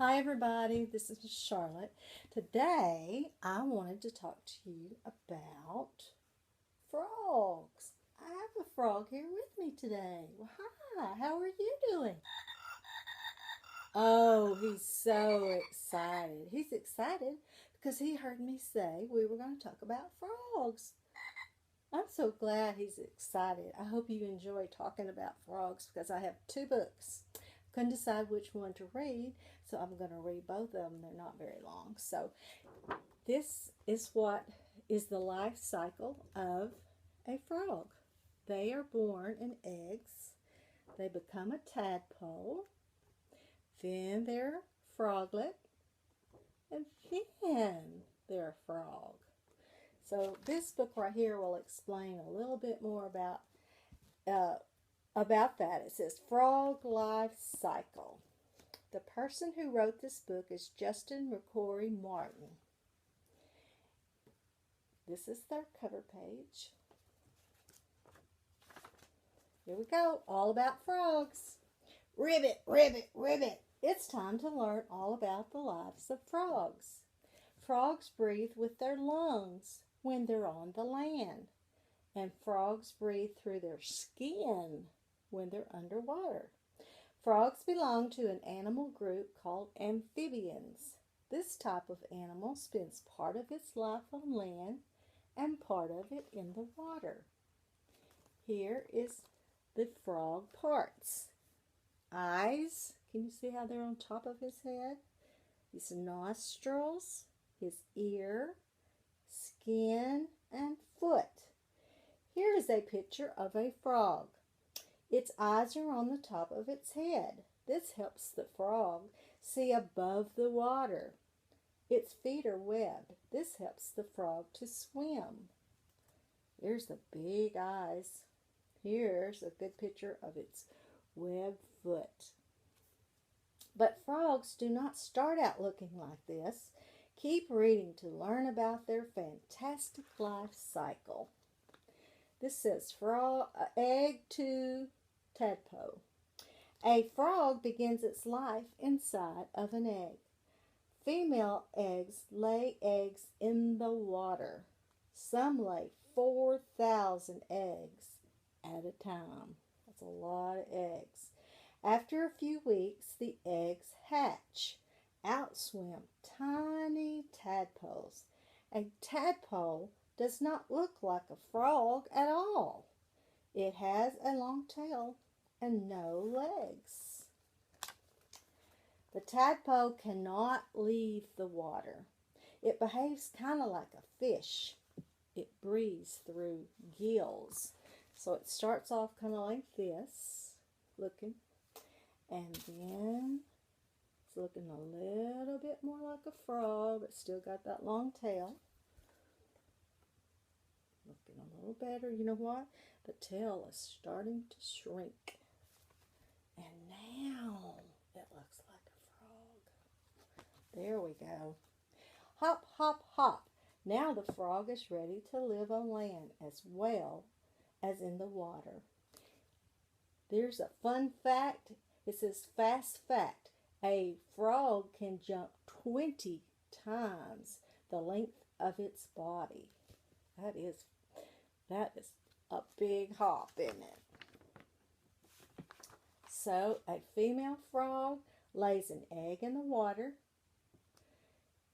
Hi everybody, this is Charlotte. Today I wanted to talk to you about frogs. I have a frog here with me today. Well, hi, how are you doing? Oh, he's so excited. He's excited because he heard me say we were going to talk about frogs. I'm so glad he's excited. I hope you enjoy talking about frogs because I have two books. Couldn't decide which one to read, so I'm going to read both of them. They're not very long. So this is what is the life cycle of a frog. They are born in eggs. They become a tadpole. Then they're a froglet. And then they're a frog. So this book right here will explain a little bit more about that. It says Frog Life Cycle. The person who wrote this book is Justin McCory Martin. This is their cover page. Here we go, all about frogs. Ribbit, ribbit, ribbit. It's time to learn all about the lives of frogs. Frogs breathe with their lungs when they're on the land, and frogs breathe through their skin when they're underwater. Frogs belong to an animal group called amphibians. This type of animal spends part of its life on land and part of it in the water. Here is the frog parts. Eyes, can you see how they're on top of his head? His nostrils, his ear, skin, and foot. Here is a picture of a frog. Its eyes are on the top of its head. This helps the frog see above the water. Its feet are webbed. This helps the frog to swim. Here's the big eyes. Here's a good picture of its webbed foot. But frogs do not start out looking like this. Keep reading to learn about their fantastic life cycle. This says egg to tadpole. A frog begins its life inside of an egg. Female eggs lay eggs in the water. Some lay 4,000 eggs at a time. That's a lot of eggs. After a few weeks, the eggs hatch. Out swim tiny tadpoles. A tadpole does not look like a frog at all. It has a long tail and no legs. The tadpole cannot leave the water. It behaves kind of like a fish. It breathes through gills. So it starts off kind of like this, looking, and then it's looking a little bit more like a frog, but still got that long tail. Looking a little better. You know what? The tail is starting to shrink. And now it looks like a frog. There we go. Hop, hop, hop. Now the frog is ready to live on land as well as in the water. There's a fun fact. It says fast fact. A frog can jump 20 times the length of its body. That is a big hop, isn't it? So a female frog lays an egg in the water,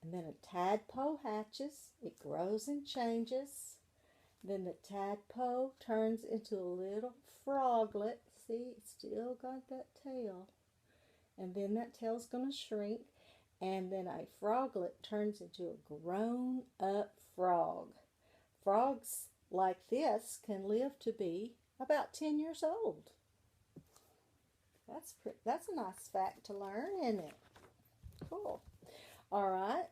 and then a tadpole hatches. It grows and changes. Then the tadpole turns into a little froglet. See, it's still got that tail. And then that tail's going to shrink, and then a froglet turns into a grown-up frog. Frogs like this can live to be about 10 years old. That's a nice fact to learn, isn't it? Cool. All right.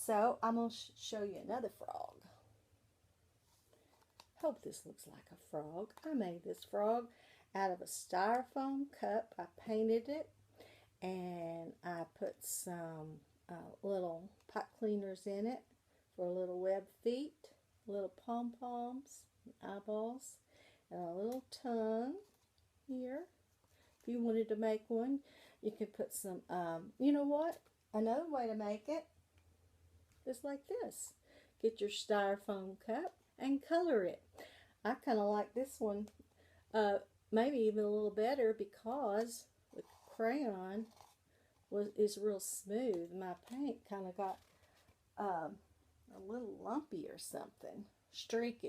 So I'm going to show you another frog. Hope this looks like a frog. I made this frog out of a styrofoam cup. I painted it, and I put some little pot cleaners in it for little web feet, little pom-poms, eyeballs, and a little tongue here. If you wanted to make one, you could put some, you know what? Another way to make it is like this. Get your styrofoam cup and color it. I kind of like this one, maybe even a little better because the crayon is real smooth. My paint kind of got a little lumpy or something, streaked.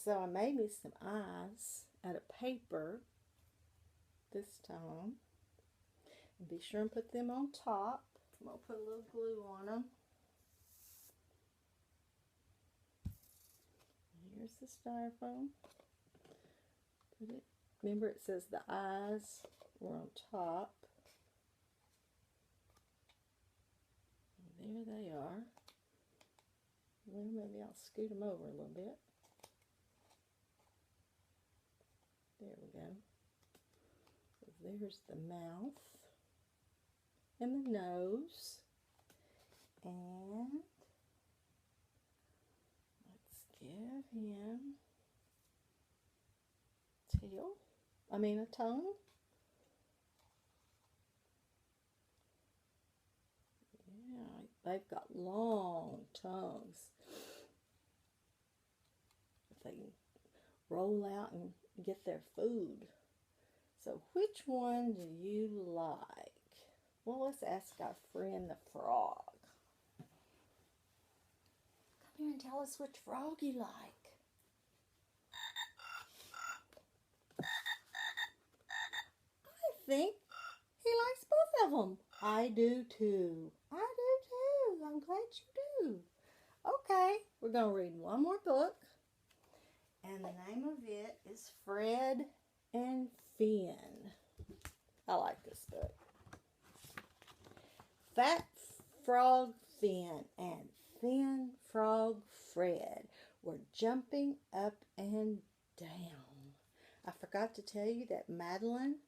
So I made me some eyes out of paper this time. And be sure and put them on top. I'm going to put a little glue on them. Here's the styrofoam. Put it. Remember, it says the eyes were on top. And there they are. Well, maybe I'll scoot them over a little bit. There we go. So there's the mouth and the nose. And let's give him a tongue. Yeah, they've got long tongues. They can roll out and get their food. So which one do you like? Well, let's ask our friend the frog. Come here and tell us which frog you like. I think he likes both of them. I do too. I do too. I'm glad you do. Okay, we're going to read one more book. And the name of it is Fred and Finn. I like this book. Fat Frog Finn and Thin Frog Fred were jumping up and down. I forgot to tell you that Madeline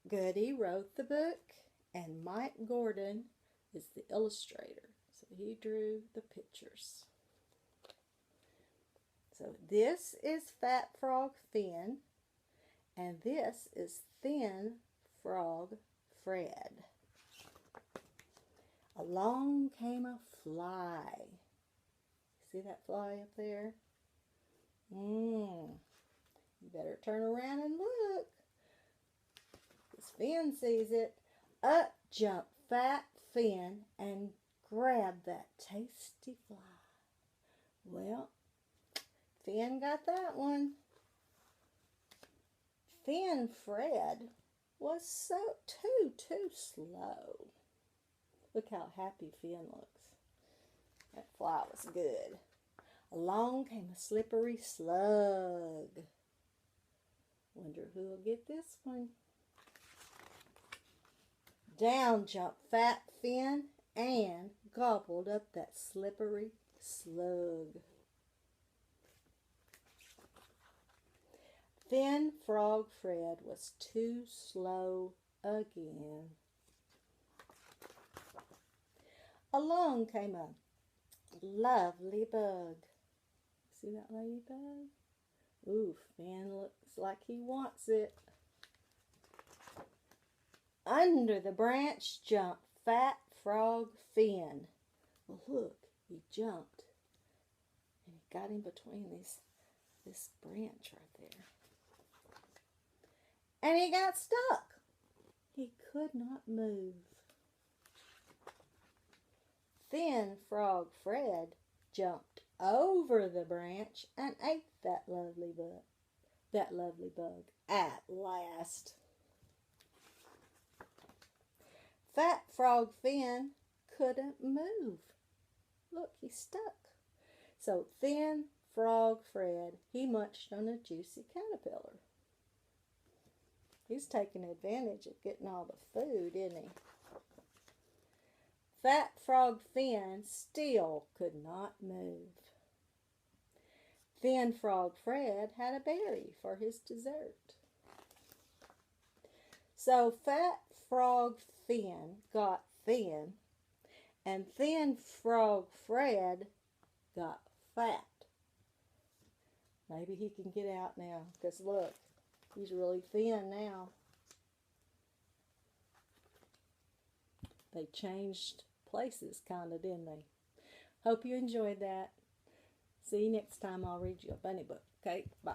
Goody wrote the book and Mike Gordon is the illustrator. So he drew the pictures. So this is Fat Frog Finn and this is Thin Frog Fred. Along came a fly. See that fly up there? You better turn around and look. Because Finn sees it. Up jumped Fat Finn and grabbed that tasty fly. Well, Finn got that one. Thin Fred was too slow. Look how happy Finn looks. That fly was good. Along came a slippery slug. Wonder who'll get this one. Down jumped Fat Finn and gobbled up that slippery slug. Thin Frog Fred was too slow again. Along came a lovely bug. See that ladybug? Ooh, Finn looks like he wants it. Under the branch jumped Fat Frog Finn. Well, look, he jumped. And he got in between this branch right there. And he got stuck. He could not move. Thin Frog Fred jumped over the branch and ate that lovely bug at last. Fat Frog Finn couldn't move. Look, he's stuck. So Thin Frog Fred, he munched on a juicy caterpillar. He's taking advantage of getting all the food, isn't he? Fat Frog Finn still could not move. Thin Frog Fred had a berry for his dessert. So Fat Frog Finn got thin, and Thin Frog Fred got fat. Maybe he can get out now, because look, He's really thin now. They changed places, kind of, didn't they? Hope you enjoyed that. See you next time. I'll read you a bunny book. Okay, bye.